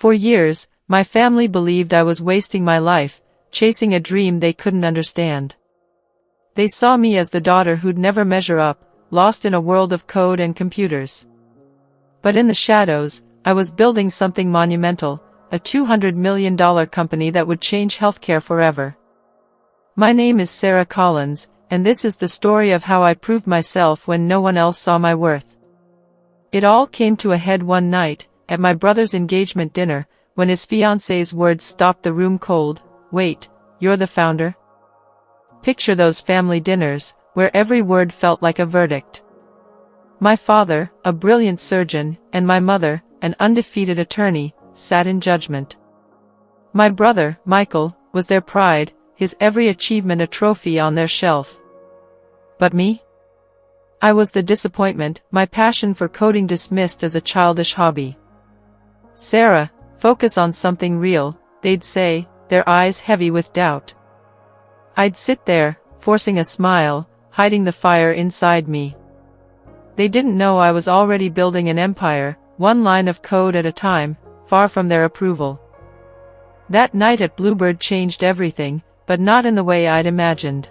For years, my family believed I was wasting my life, chasing a dream they couldn't understand. They saw me as the daughter who'd never measure up, lost in a world of code and computers. But in the shadows, I was building something monumental, a $200 million company that would change healthcare forever. My name is Sarah Collins, and this is the story of how I proved myself when no one else saw my worth. It all came to a head one night, at my brother's engagement dinner, when his fiancée's words stopped the room cold. "Wait, you're the founder?" Picture those family dinners, where every word felt like a verdict. My father, a brilliant surgeon, and my mother, an undefeated attorney, sat in judgment. My brother, Michael, was their pride, his every achievement a trophy on their shelf. But me? I was the disappointment, my passion for coding dismissed as a childish hobby. "Sarah, focus on something real," they'd say, their eyes heavy with doubt. I'd sit there, forcing a smile, hiding the fire inside me. They didn't know I was already building an empire, one line of code at a time, far from their approval. That night at Bluebird changed everything, but not in the way I'd imagined.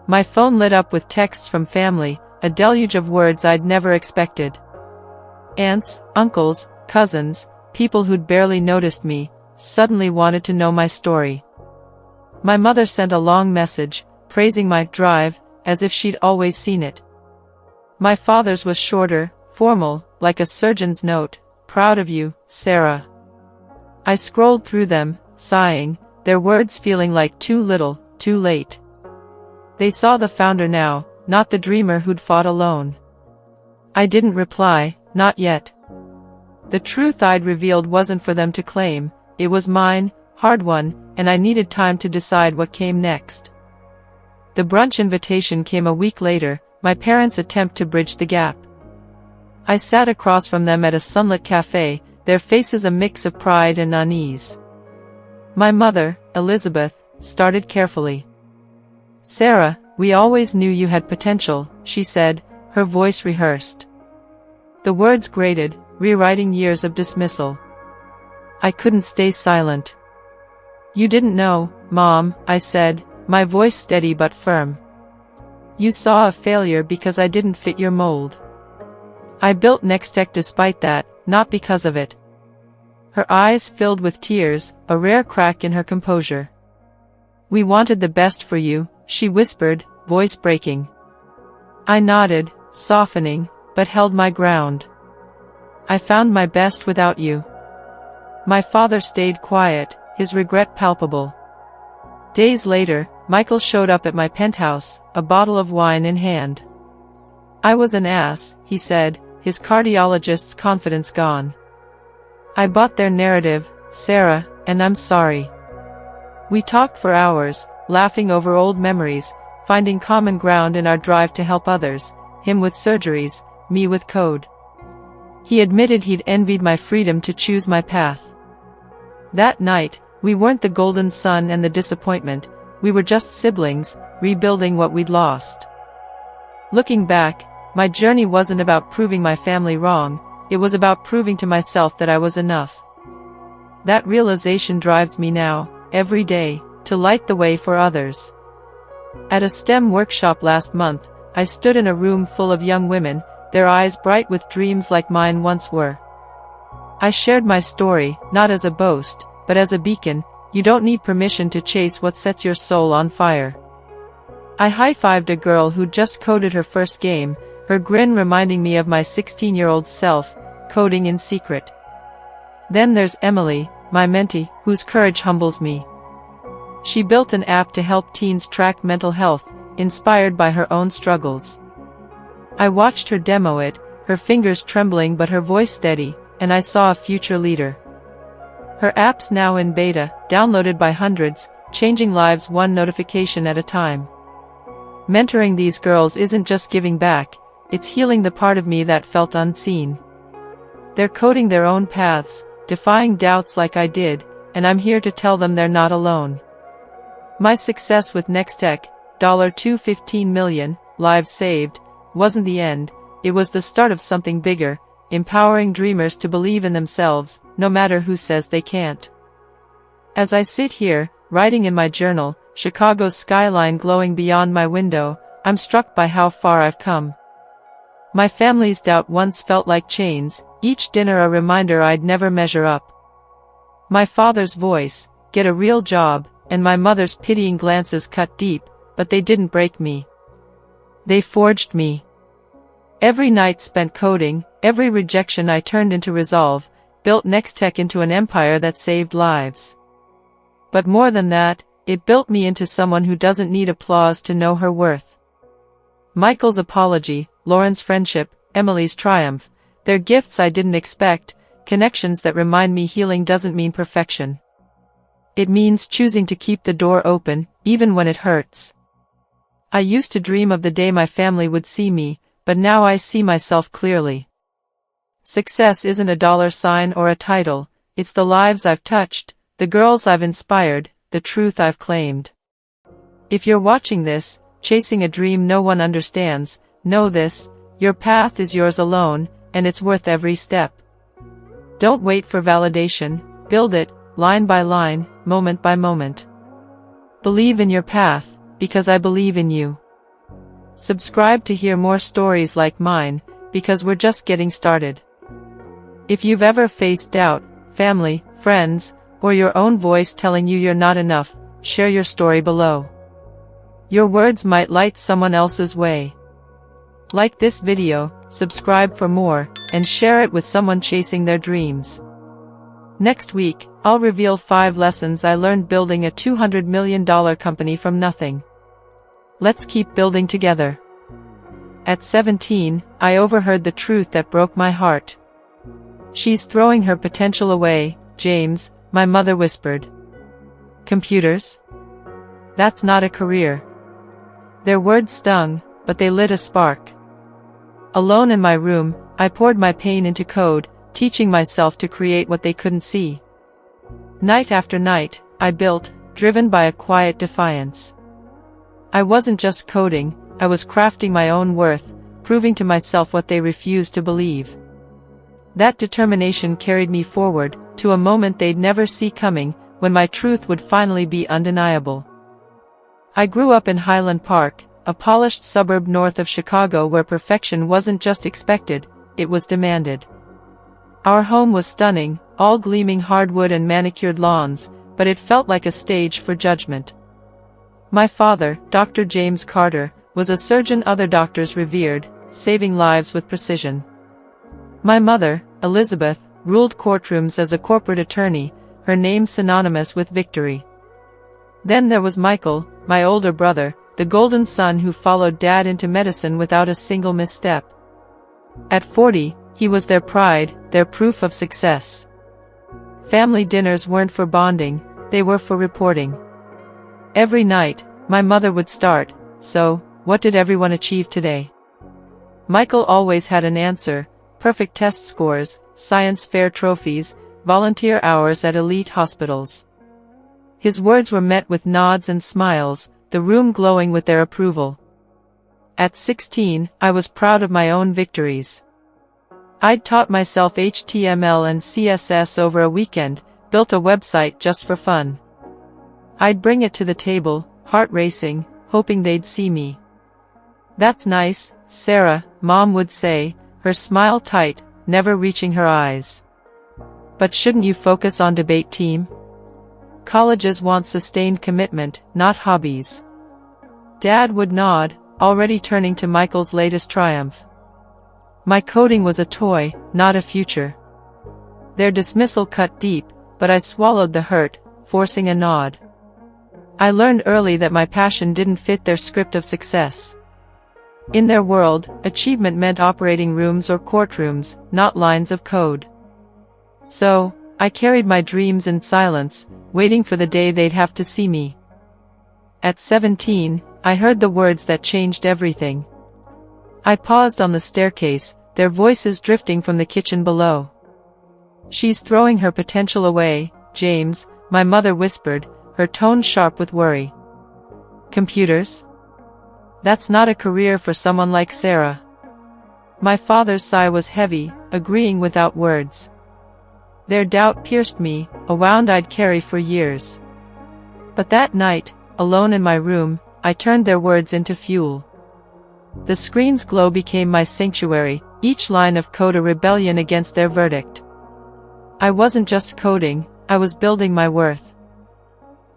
My phone lit up with texts from family, a deluge of words I'd never expected. Aunts, uncles, cousins, people who'd barely noticed me, suddenly wanted to know my story. My mother sent a long message, praising my drive, as if she'd always seen it. My father's was shorter, formal, like a surgeon's note. "Proud of you, Sarah." I scrolled through them, sighing, their words feeling like too little, too late. They saw the founder now, not the dreamer who'd fought alone. I didn't reply, not yet. The truth I'd revealed wasn't for them to claim, it was mine, hard-won, and I needed time to decide what came next. The brunch invitation came a week later, my parents' attempt to bridge the gap. I sat across from them at a sunlit cafe, their faces a mix of pride and unease. My mother, Elizabeth, started carefully. "Sarah, we always knew you had potential," she said, her voice rehearsed. The words grated, rewriting years of dismissal. I couldn't stay silent. "You didn't know, Mom," I said, my voice steady but firm. "You saw a failure because I didn't fit your mold. I built Nextech despite that, not because of it." Her eyes filled with tears, a rare crack in her composure. "We wanted the best for you," she whispered, voice breaking. I nodded, softening, but held my ground. "I found my best without you." My father stayed quiet, his regret palpable. Days later, Michael showed up at my penthouse, a bottle of wine in hand. "I was an ass," he said, his cardiologist's confidence gone. "I bought their narrative, Sarah, and I'm sorry." We talked for hours, laughing over old memories, finding common ground in our drive to help others, him with surgeries, me with code. He admitted he'd envied my freedom to choose my path. That night, we weren't the golden sun and the disappointment, we were just siblings, rebuilding what we'd lost. Looking back, my journey wasn't about proving my family wrong, it was about proving to myself that I was enough. That realization drives me now, every day, to light the way for others. At a STEM workshop last month, I stood in a room full of young women, their eyes bright with dreams like mine once were. I shared my story, not as a boast, but as a beacon. You don't need permission to chase what sets your soul on fire. I high-fived a girl who'd just coded her first game, her grin reminding me of my 16-year-old self, coding in secret. Then there's Emily, my mentee, whose courage humbles me. She built an app to help teens track mental health, inspired by her own struggles. I watched her demo it, her fingers trembling but her voice steady, and I saw a future leader. Her app's now in beta, downloaded by hundreds, changing lives one notification at a time. Mentoring these girls isn't just giving back, it's healing the part of me that felt unseen. They're coding their own paths, defying doubts like I did, and I'm here to tell them they're not alone. My success with Nextech, $215 million, lives saved, wasn't the end, it was the start of something bigger, empowering dreamers to believe in themselves, no matter who says they can't. As I sit here, writing in my journal, Chicago's skyline glowing beyond my window, I'm struck by how far I've come. My family's doubt once felt like chains, each dinner a reminder I'd never measure up. My father's voice, "Get a real job," and my mother's pitying glances cut deep, but they didn't break me. They forged me. Every night spent coding, every rejection I turned into resolve, built Nextech into an empire that saved lives. But more than that, it built me into someone who doesn't need applause to know her worth. Michael's apology, Lauren's friendship, Emily's triumph, they're gifts I didn't expect, connections that remind me healing doesn't mean perfection. It means choosing to keep the door open, even when it hurts. I used to dream of the day my family would see me, but now I see myself clearly. Success isn't a dollar sign or a title, it's the lives I've touched, the girls I've inspired, the truth I've claimed. If you're watching this, chasing a dream no one understands, know this, your path is yours alone, and it's worth every step. Don't wait for validation, build it, line by line, moment by moment. Believe in your path, because I believe in you. Subscribe to hear more stories like mine, because we're just getting started. If you've ever faced doubt, family, friends, or your own voice telling you you're not enough, share your story below. Your words might light someone else's way. Like this video, subscribe for more, and share it with someone chasing their dreams. Next week, I'll reveal 5 lessons I learned building a $200 million company from nothing. Let's keep building together. At 17, I overheard the truth that broke my heart. "She's throwing her potential away, James," my mother whispered. Computers? That's not a career. Their words stung, but they lit a spark. Alone in my room, I poured my pain into code, teaching myself to create what they couldn't see. Night after night, I built, driven by a quiet defiance. I wasn't just coding, I was crafting my own worth, proving to myself what they refused to believe. That determination carried me forward, to a moment they'd never see coming, when my truth would finally be undeniable. I grew up in Highland Park, a polished suburb north of Chicago where perfection wasn't just expected, it was demanded. Our home was stunning, all gleaming hardwood and manicured lawns, but it felt like a stage for judgment. My father, Dr. James Carter, was a surgeon other doctors revered, saving lives with precision. My mother, Elizabeth, ruled courtrooms as a corporate attorney, her name synonymous with victory. Then there was Michael, my older brother, the golden son who followed Dad into medicine without a single misstep. At 40, he was their pride, their proof of success. Family dinners weren't for bonding, they were for reporting. Every night, my mother would start, "So, what did everyone achieve today?" Michael always had an answer: perfect test scores, science fair trophies, volunteer hours at elite hospitals. His words were met with nods and smiles, the room glowing with their approval. At 16, I was proud of my own victories. I'd taught myself HTML and CSS over a weekend, built a website just for fun. I'd bring it to the table, heart racing, hoping they'd see me. "That's nice, Sarah," Mom would say, her smile tight, never reaching her eyes. "But shouldn't you focus on debate team? Colleges want sustained commitment, not hobbies." Dad would nod, already turning to Michael's latest triumph. My coding was a toy, not a future. Their dismissal cut deep, but I swallowed the hurt, forcing a nod. I learned early that my passion didn't fit their script of success. In their world, achievement meant operating rooms or courtrooms, not lines of code. So, I carried my dreams in silence, waiting for the day they'd have to see me. At 17, I heard the words that changed everything. I paused on the staircase, their voices drifting from the kitchen below. "She's throwing her potential away, James," my mother whispered, her tone sharp with worry. "Computers? That's not a career for someone like Sarah." My father's sigh was heavy, agreeing without words. Their doubt pierced me, a wound I'd carry for years. But that night, alone in my room, I turned their words into fuel. The screen's glow became my sanctuary, each line of code a rebellion against their verdict. I wasn't just coding, I was building my worth.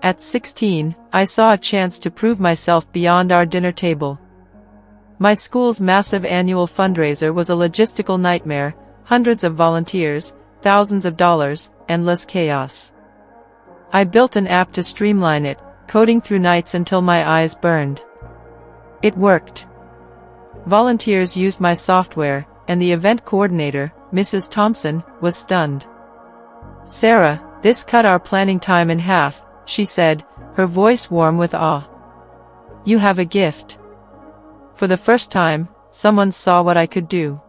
At 16, I saw a chance to prove myself beyond our dinner table. My school's massive annual fundraiser was a logistical nightmare, hundreds of volunteers, thousands of dollars, endless chaos. I built an app to streamline it, coding through nights until my eyes burned. It worked. Volunteers used my software, and the event coordinator, Mrs. Thompson, was stunned. "Sarah, this cut our planning time in half," she said, her voice warm with awe. "You have a gift." For the first time, someone saw what I could do.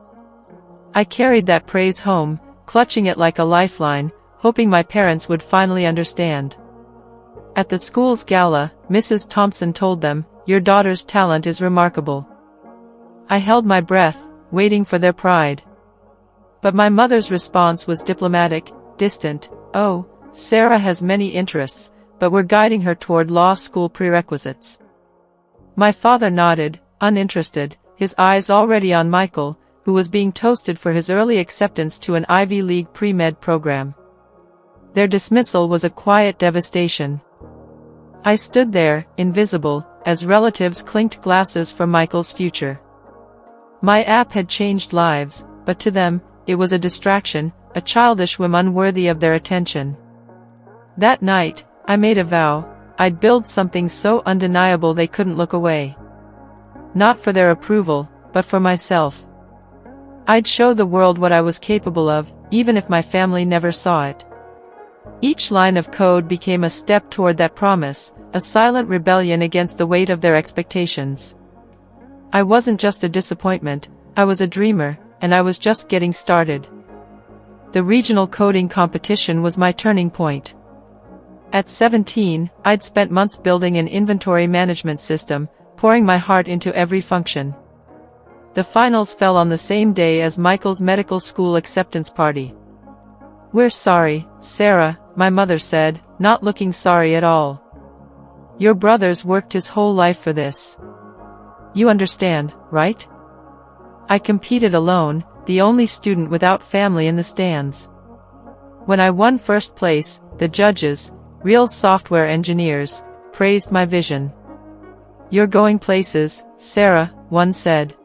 I carried that praise home, clutching it like a lifeline, hoping my parents would finally understand. At the school's gala, Mrs. Thompson told them, "Your daughter's talent is remarkable." I held my breath, waiting for their pride. But my mother's response was diplomatic, distant. "Oh, Sarah has many interests, but we're guiding her toward law school prerequisites." My father nodded, uninterested, his eyes already on Michael, who was being toasted for his early acceptance to an Ivy League pre-med program. Their dismissal was a quiet devastation. I stood there, invisible, as relatives clinked glasses for Michael's future. My app had changed lives, but to them, it was a distraction, a childish whim unworthy of their attention. That night, I made a vow, I'd build something so undeniable they couldn't look away. Not for their approval, but for myself. I'd show the world what I was capable of, even if my family never saw it. Each line of code became a step toward that promise, a silent rebellion against the weight of their expectations. I wasn't just a disappointment, I was a dreamer, and I was just getting started. The regional coding competition was my turning point. At 17, I'd spent months building an inventory management system, pouring my heart into every function. The finals fell on the same day as Michael's medical school acceptance party. "We're sorry, Sarah," my mother said, not looking sorry at all. "Your brother's worked his whole life for this. You understand, right?" I competed alone, the only student without family in the stands. When I won first place, the judges, real software engineers, praised my vision. "You're going places, Sarah," one said.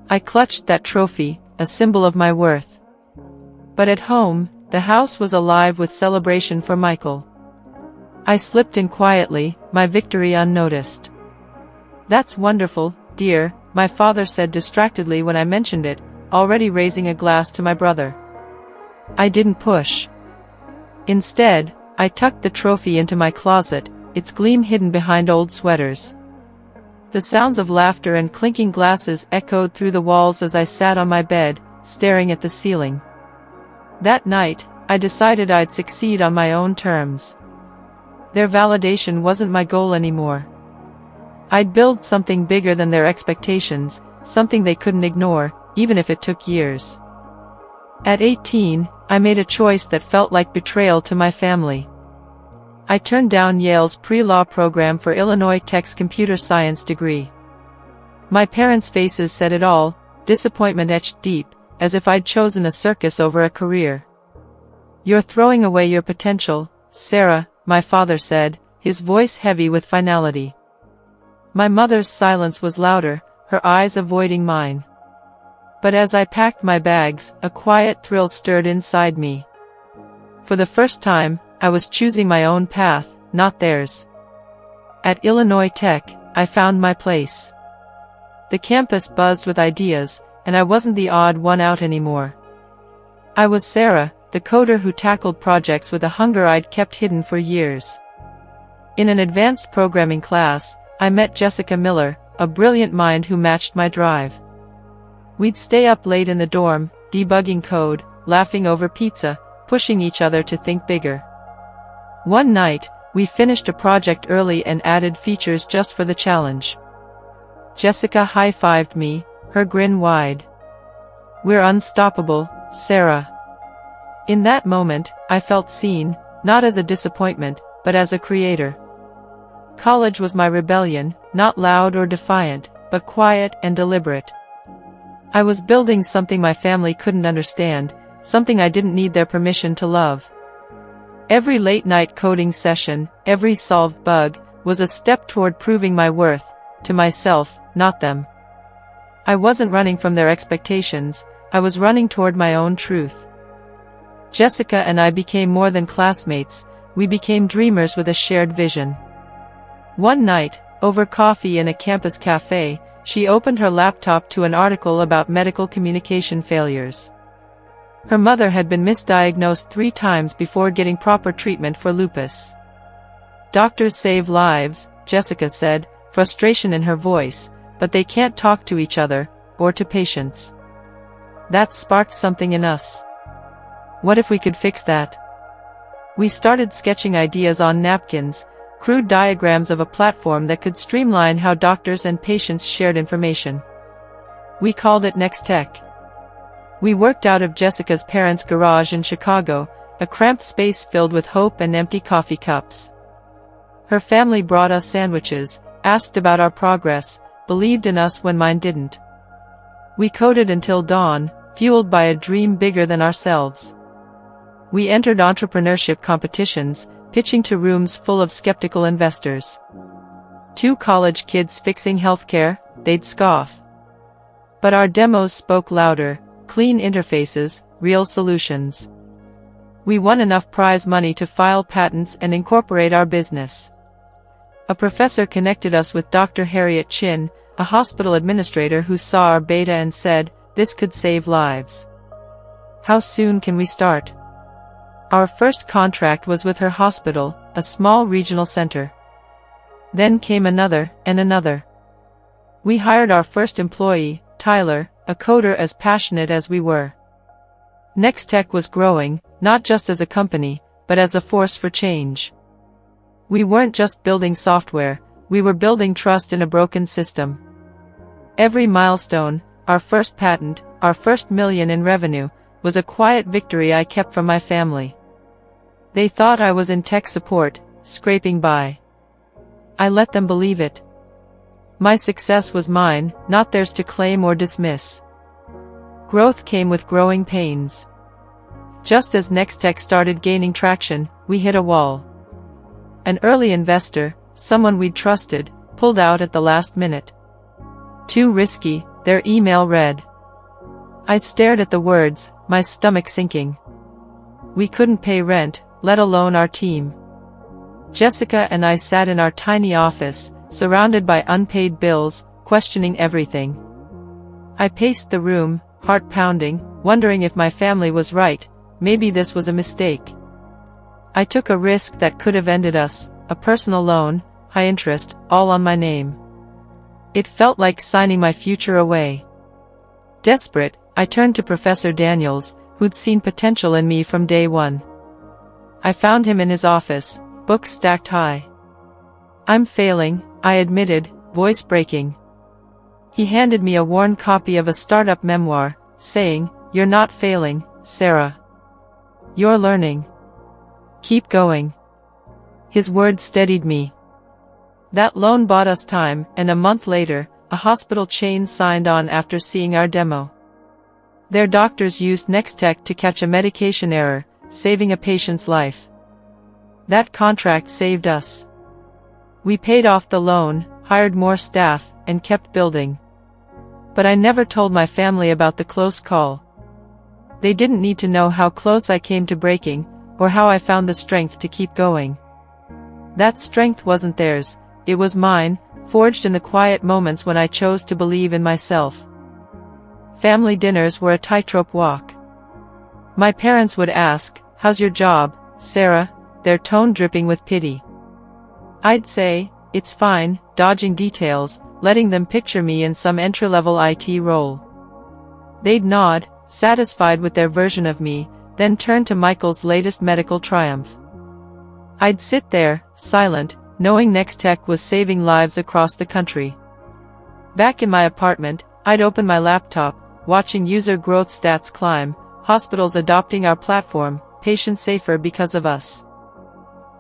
I clutched that trophy, a symbol of my worth. But at home, the house was alive with celebration for Michael. I slipped in quietly, my victory unnoticed. "That's wonderful, dear," my father said distractedly when I mentioned it, already raising a glass to my brother. I didn't push. Instead, I tucked the trophy into my closet, its gleam hidden behind old sweaters. The sounds of laughter and clinking glasses echoed through the walls as I sat on my bed, staring at the ceiling. That night, I decided I'd succeed on my own terms. Their validation wasn't my goal anymore. I'd build something bigger than their expectations, something they couldn't ignore, even if it took years. At 18, I made a choice that felt like betrayal to my family. I turned down Yale's pre-law program for Illinois Tech's computer science degree. My parents' faces said it all, disappointment etched deep, as if I'd chosen a circus over a career. "You're throwing away your potential, Sarah," my father said, his voice heavy with finality. My mother's silence was louder, her eyes avoiding mine. But as I packed my bags, a quiet thrill stirred inside me. For the first time, I was choosing my own path, not theirs. At Illinois Tech, I found my place. The campus buzzed with ideas, and I wasn't the odd one out anymore. I was Sarah, the coder who tackled projects with a hunger I'd kept hidden for years. In an advanced programming class, I met Jessica Miller, a brilliant mind who matched my drive. We'd stay up late in the dorm, debugging code, laughing over pizza, pushing each other to think bigger. One night, we finished a project early and added features just for the challenge. Jessica high-fived me, her grin wide. We're unstoppable, Sarah. In that moment, I felt seen, not as a disappointment, but as a creator. College was my rebellion, not loud or defiant, but quiet and deliberate. I was building something my family couldn't understand, something I didn't need their permission to love. Every late-night coding session, every solved bug, was a step toward proving my worth, to myself, not them. I wasn't running from their expectations, I was running toward my own truth. Jessica and I became more than classmates, we became dreamers with a shared vision. One night, over coffee in a campus cafe, she opened her laptop to an article about medical communication failures. Her mother had been misdiagnosed 3 times before getting proper treatment for lupus. Doctors save lives, Jessica said, frustration in her voice, but they can't talk to each other, or to patients. That sparked something in us. What if we could fix that? We started sketching ideas on napkins, crude diagrams of a platform that could streamline how doctors and patients shared information. We called it NextTech. We worked out of Jessica's parents' garage in Chicago, a cramped space filled with hope and empty coffee cups. Her family brought us sandwiches, asked about our progress, believed in us when mine didn't. We coded until dawn, fueled by a dream bigger than ourselves. We entered entrepreneurship competitions, pitching to rooms full of skeptical investors. 2 college kids fixing healthcare, they'd scoff. But our demos spoke louder, clean interfaces, real solutions. We won enough prize money to file patents and incorporate our business. A professor connected us with Dr. Harriet Chin, a hospital administrator who saw our beta and said, "This could save lives." How soon can we start? Our first contract was with her hospital, a small regional center. Then came another, and another. We hired our first employee, Tyler, a coder as passionate as we were. NextTech was growing, not just as a company, but as a force for change. We weren't just building software, we were building trust in a broken system. Every milestone, our first patent, our first $1 million in revenue, was a quiet victory I kept from my family. They thought I was in tech support, scraping by. I let them believe it. My success was mine, not theirs to claim or dismiss. Growth came with growing pains. Just as NextTech started gaining traction, we hit a wall. An early investor, someone we'd trusted, pulled out at the last minute. Too risky, their email read. I stared at the words, my stomach sinking. We couldn't pay rent, let alone our team. Jessica and I sat in our tiny office, surrounded by unpaid bills, questioning everything. I paced the room, heart pounding, wondering if my family was right, maybe this was a mistake. I took a risk that could have ended us, a personal loan, high interest, all on my name. It felt like signing my future away. Desperate, I turned to Professor Daniels, who'd seen potential in me from day one. I found him in his office, books stacked high. "I'm failing," I admitted, voice breaking. He handed me a worn copy of a startup memoir, saying, "You're not failing, Sarah. You're learning. Keep going." His words steadied me. That loan bought us time, and a month later, a hospital chain signed on after seeing our demo. Their doctors used NextTech to catch a medication error, saving a patient's life. That contract saved us. We paid off the loan, hired more staff, and kept building. But I never told my family about the close call. They didn't need to know how close I came to breaking, or how I found the strength to keep going. That strength wasn't theirs, it was mine, forged in the quiet moments when I chose to believe in myself. Family dinners were a tightrope walk. My parents would ask, "How's your job, Sarah?" their tone dripping with pity. I'd say, "It's fine," dodging details, letting them picture me in some entry-level IT role. They'd nod, satisfied with their version of me, then turn to Michael's latest medical triumph. I'd sit there, silent, knowing NextTech was saving lives across the country. Back in my apartment, I'd open my laptop, watching user growth stats climb, hospitals adopting our platform, patients safer because of us.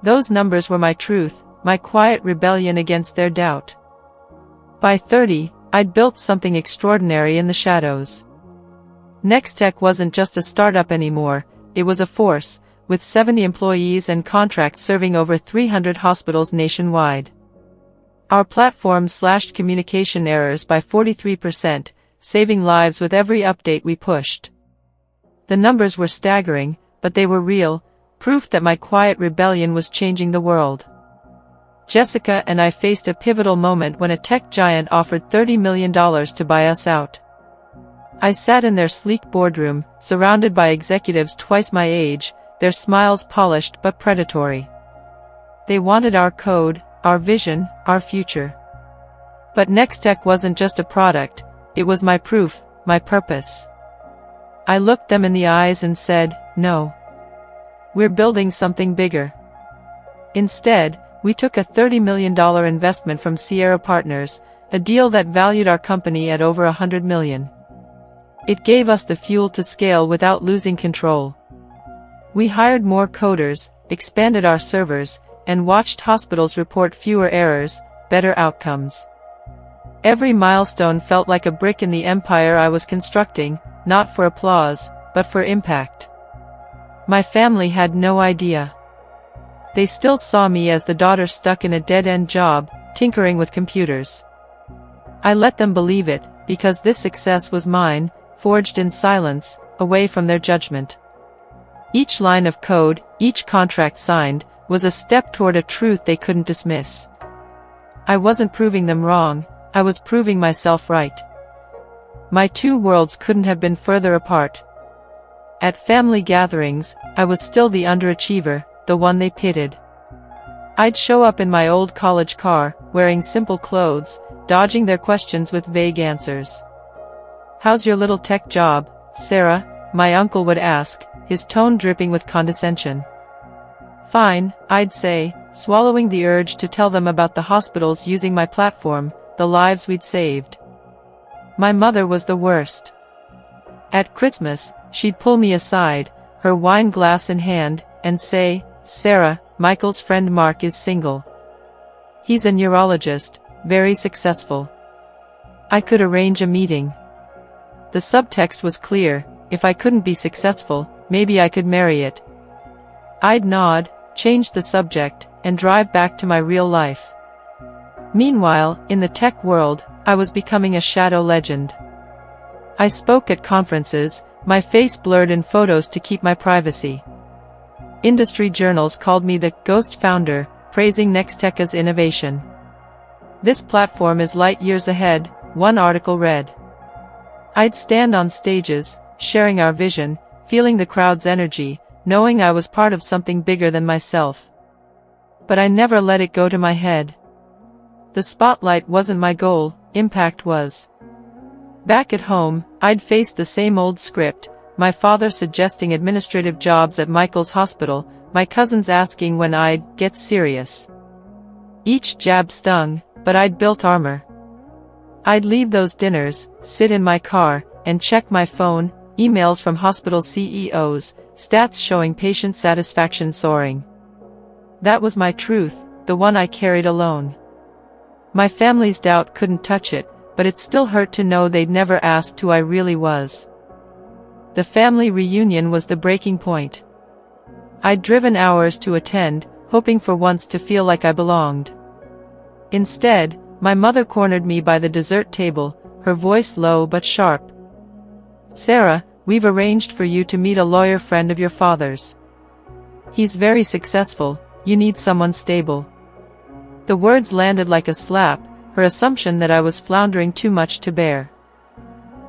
Those numbers were my truth, my quiet rebellion against their doubt. By 30, I'd built something extraordinary in the shadows. Nextech wasn't just a startup anymore, it was a force, with 70 employees and contracts serving over 300 hospitals nationwide. Our platform slashed communication errors by 43%, saving lives with every update we pushed. The numbers were staggering, but they were real, proof that my quiet rebellion was changing the world. Jessica and I faced a pivotal moment when a tech giant offered $30 million to buy us out. I sat in their sleek boardroom, surrounded by executives twice my age, their smiles polished but predatory. They wanted our code, our vision, our future. But Nextech wasn't just a product, it was my proof, my purpose. I looked them in the eyes and said, no. We're building something bigger. Instead, we took a $30 million investment from Sierra Partners, a deal that valued our company at over $100 million. It gave us the fuel to scale without losing control. We hired more coders, expanded our servers, and watched hospitals report fewer errors, better outcomes. Every milestone felt like a brick in the empire I was constructing, not for applause, but for impact. My family had no idea. They still saw me as the daughter stuck in a dead-end job, tinkering with computers. I let them believe it, because this success was mine, forged in silence, away from their judgment. Each line of code, each contract signed, was a step toward a truth they couldn't dismiss. I wasn't proving them wrong, I was proving myself right. My two worlds couldn't have been further apart. At family gatherings, I was still the underachiever, the one they pitied. I'd show up in my old college car, wearing simple clothes, dodging their questions with vague answers. "How's your little tech job, Sarah?" my uncle would ask, his tone dripping with condescension. "Fine," I'd say, swallowing the urge to tell them about the hospitals using my platform, the lives we'd saved. My mother was the worst. At Christmas, she'd pull me aside, her wine glass in hand, and say, "Sarah, Michael's friend Mark is single. He's a neurologist, very successful. I could arrange a meeting." The subtext was clear, if I couldn't be successful, maybe I could marry it. I'd nod, change the subject, and drive back to my real life. Meanwhile, in the tech world, I was becoming a shadow legend. I spoke at conferences, my face blurred in photos to keep my privacy. Industry journals called me the ghost founder, praising Nextech's innovation. "This platform is light years ahead," one article read. I'd stand on stages, sharing our vision, feeling the crowd's energy, knowing I was part of something bigger than myself. But I never let it go to my head. The spotlight wasn't my goal, impact was. Back at home, I'd faced the same old script, my father suggesting administrative jobs at Michael's hospital, my cousins asking when I'd get serious. Each jab stung, but I'd built armor. I'd leave those dinners, sit in my car, and check my phone, emails from hospital CEOs, stats showing patient satisfaction soaring. That was my truth, the one I carried alone. My family's doubt couldn't touch it, but it still hurt to know they'd never asked who I really was. The family reunion was the breaking point. I'd driven hours to attend, hoping for once to feel like I belonged. Instead, my mother cornered me by the dessert table, her voice low but sharp. "Sarah, we've arranged for you to meet a lawyer friend of your father's. He's very successful, you need someone stable." The words landed like a slap, her assumption that I was floundering too much to bear.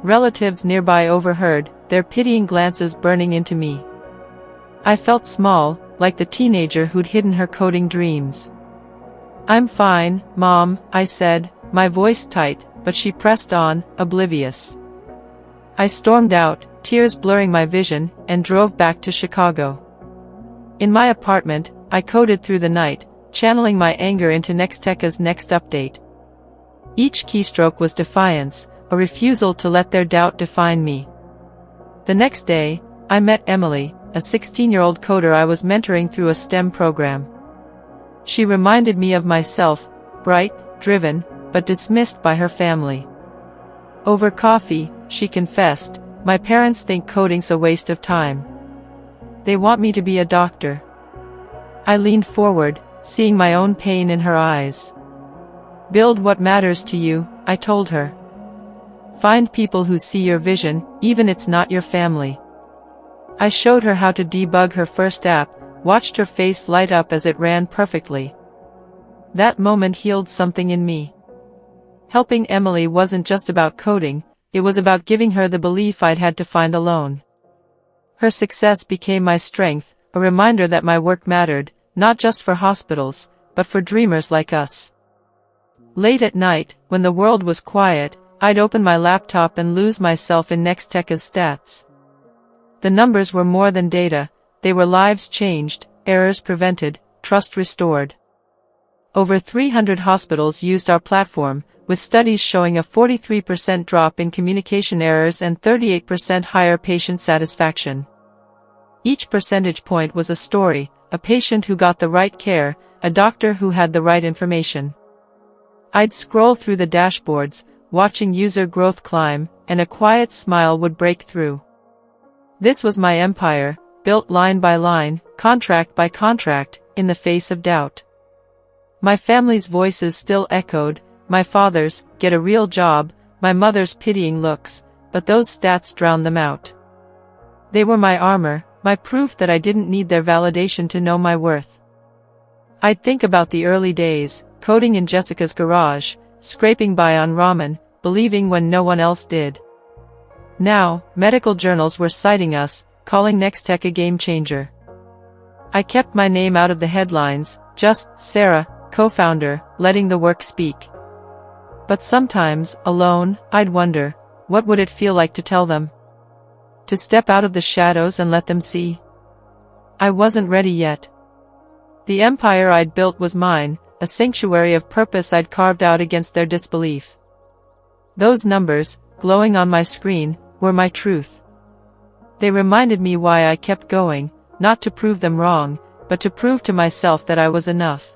Relatives nearby overheard, their pitying glances burning into me. I felt small, like the teenager who'd hidden her coding dreams. "I'm fine, Mom," I said, my voice tight, but she pressed on, oblivious. I stormed out, tears blurring my vision, and drove back to Chicago. In my apartment, I coded through the night, channeling my anger into Nextech's next update. Each keystroke was defiance, a refusal to let their doubt define me. The next day, I met Emily, a 16-year-old coder I was mentoring through a STEM program. She reminded me of myself, bright, driven, but dismissed by her family. Over coffee, she confessed, "My parents think coding's a waste of time. They want me to be a doctor." I leaned forward, seeing my own pain in her eyes. "Build what matters to you," I told her. "Find people who see your vision, even if it's not your family." I showed her how to debug her first app, watched her face light up as it ran perfectly. That moment healed something in me. Helping Emily wasn't just about coding, it was about giving her the belief I'd had to find alone. Her success became my strength, a reminder that my work mattered, not just for hospitals, but for dreamers like us. Late at night, when the world was quiet, I'd open my laptop and lose myself in Nextech's stats. The numbers were more than data, they were lives changed, errors prevented, trust restored. Over 300 hospitals used our platform, with studies showing a 43% drop in communication errors and 38% higher patient satisfaction. Each percentage point was a story, a patient who got the right care, a doctor who had the right information. I'd scroll through the dashboards, watching user growth climb, and a quiet smile would break through. This was my empire, built line by line, contract by contract, in the face of doubt. My family's voices still echoed, my father's, "Get a real job," my mother's pitying looks, but those stats drowned them out. They were my armor, my proof that I didn't need their validation to know my worth. I'd think about the early days, coding in Jessica's garage, scraping by on ramen, believing when no one else did. Now, medical journals were citing us, calling Nextech a game changer. I kept my name out of the headlines, just Sarah, co-founder, letting the work speak. But sometimes, alone, I'd wonder, what would it feel like to tell them? To step out of the shadows and let them see? I wasn't ready yet. The empire I'd built was mine, a sanctuary of purpose I'd carved out against their disbelief. Those numbers, glowing on my screen, were my truth. They reminded me why I kept going, not to prove them wrong, but to prove to myself that I was enough.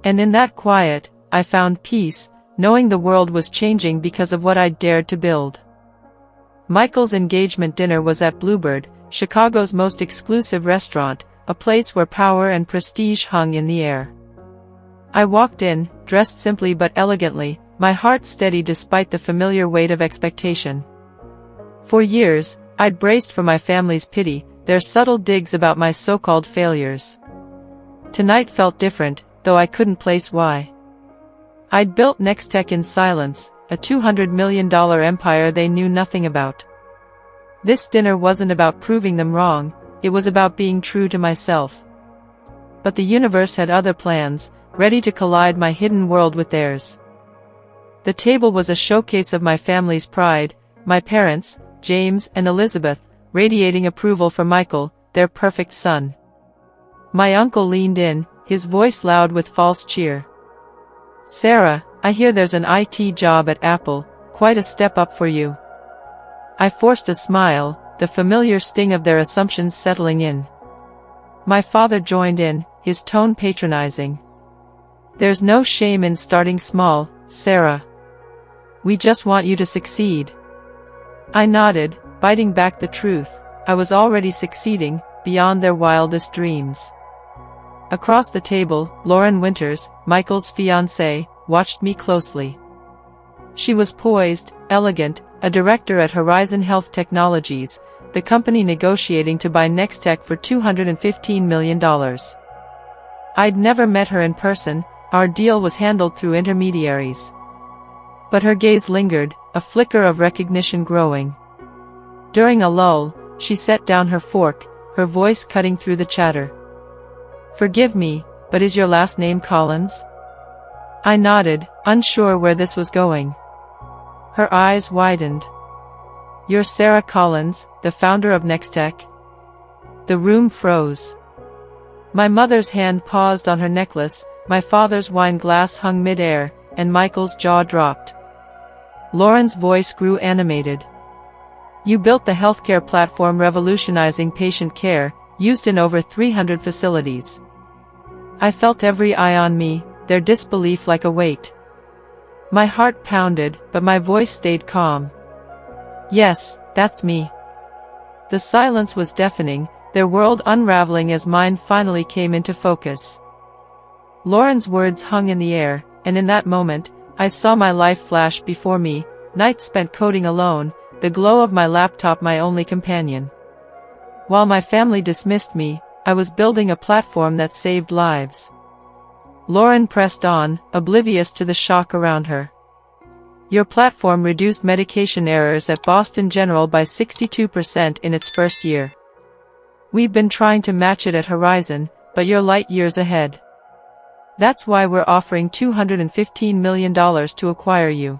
And in that quiet, I found peace, knowing the world was changing because of what I'd dared to build. Michael's engagement dinner was at Bluebird, Chicago's most exclusive restaurant, a place where power and prestige hung in the air. I walked in, dressed simply but elegantly, my heart steady despite the familiar weight of expectation. For years, I'd braced for my family's pity, their subtle digs about my so-called failures. Tonight felt different, though I couldn't place why. I'd built Nextech in silence, a $200 million empire they knew nothing about. This dinner wasn't about proving them wrong, it was about being true to myself. But the universe had other plans, ready to collide my hidden world with theirs. The table was a showcase of my family's pride, my parents, James and Elizabeth, radiating approval for Michael, their perfect son. My uncle leaned in, his voice loud with false cheer. "Sarah, I hear there's an IT job at Apple, quite a step up for you." I forced a smile, the familiar sting of their assumptions settling in. My father joined in, his tone patronizing. "There's no shame in starting small, Sarah. We just want you to succeed." I nodded, biting back the truth, I was already succeeding, beyond their wildest dreams. Across the table, Lauren Winters, Michael's fiancée, watched me closely. She was poised, elegant, a director at Horizon Health Technologies, the company negotiating to buy Nextech for $215 million. I'd never met her in person, our deal was handled through intermediaries. But her gaze lingered, a flicker of recognition growing. During a lull, she set down her fork, her voice cutting through the chatter. "Forgive me, but is your last name Collins?" I nodded, unsure where this was going. Her eyes widened. "You're Sarah Collins, the founder of Nextech?" The room froze. My mother's hand paused on her necklace, my father's wine glass hung mid-air, and Michael's jaw dropped. Lauren's voice grew animated. You built the healthcare platform revolutionizing patient care, used in over 300 facilities. I felt every eye on me, their disbelief like a weight. My heart pounded, but my voice stayed calm. Yes, that's me. The silence was deafening, their world unraveling as mine finally came into focus. Lauren's words hung in the air, and in that moment, I saw my life flash before me, nights spent coding alone, the glow of my laptop my only companion. While my family dismissed me, I was building a platform that saved lives. Lauren pressed on, oblivious to the shock around her. Your platform reduced medication errors at Boston General by 62% in its first year. We've been trying to match it at Horizon, but you're light years ahead. That's why we're offering $215 million to acquire you.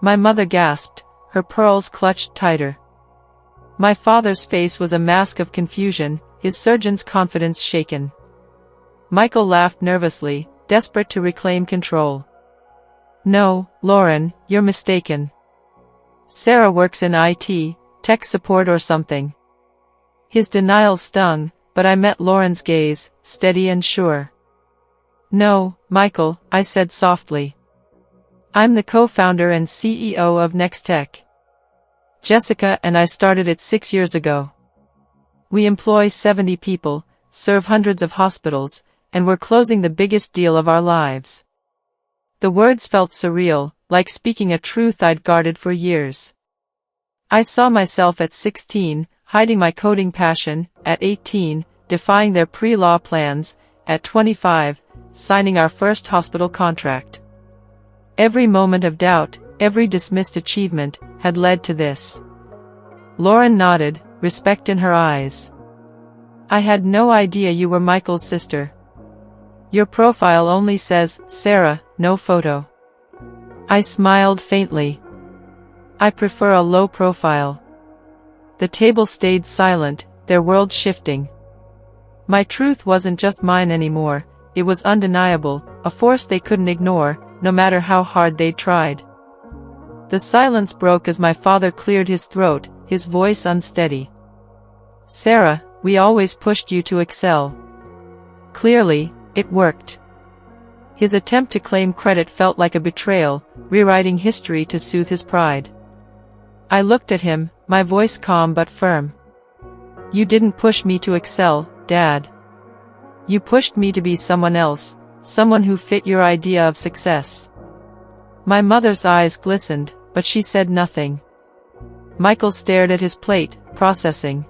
My mother gasped, her pearls clutched tighter. My father's face was a mask of confusion, his surgeon's confidence shaken. Michael laughed nervously, desperate to reclaim control. No, Lauren, you're mistaken. Sarah works in IT, tech support or something. His denial stung, but I met Lauren's gaze, steady and sure. No, Michael, I said softly. I'm the co-founder and CEO of Nextech. Jessica and I started it 6 years ago. We employ 70 people, serve hundreds of hospitals, and we're closing the biggest deal of our lives. The words felt surreal, like speaking a truth I'd guarded for years. I saw myself at 16, hiding my coding passion, at 18, defying their pre-law plans, at 25, signing our first hospital contract. Every moment of doubt, every dismissed achievement, had led to this. Lauren nodded, respect in her eyes. I had no idea you were Michael's sister. Your profile only says, Sarah, no photo. I smiled faintly. I prefer a low profile. The table stayed silent, their world shifting. My truth wasn't just mine anymore, it was undeniable, a force they couldn't ignore, no matter how hard they tried. The silence broke as my father cleared his throat, his voice unsteady. Sarah, we always pushed you to excel. Clearly, it worked. His attempt to claim credit felt like a betrayal, rewriting history to soothe his pride. I looked at him, my voice calm but firm. You didn't push me to excel, Dad. You pushed me to be someone else, someone who fit your idea of success. My mother's eyes glistened, but she said nothing. Michael stared at his plate, processing.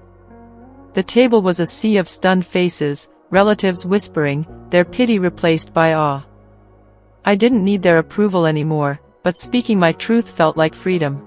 The table was a sea of stunned faces, relatives whispering, their pity replaced by awe. I didn't need their approval anymore, but speaking my truth felt like freedom.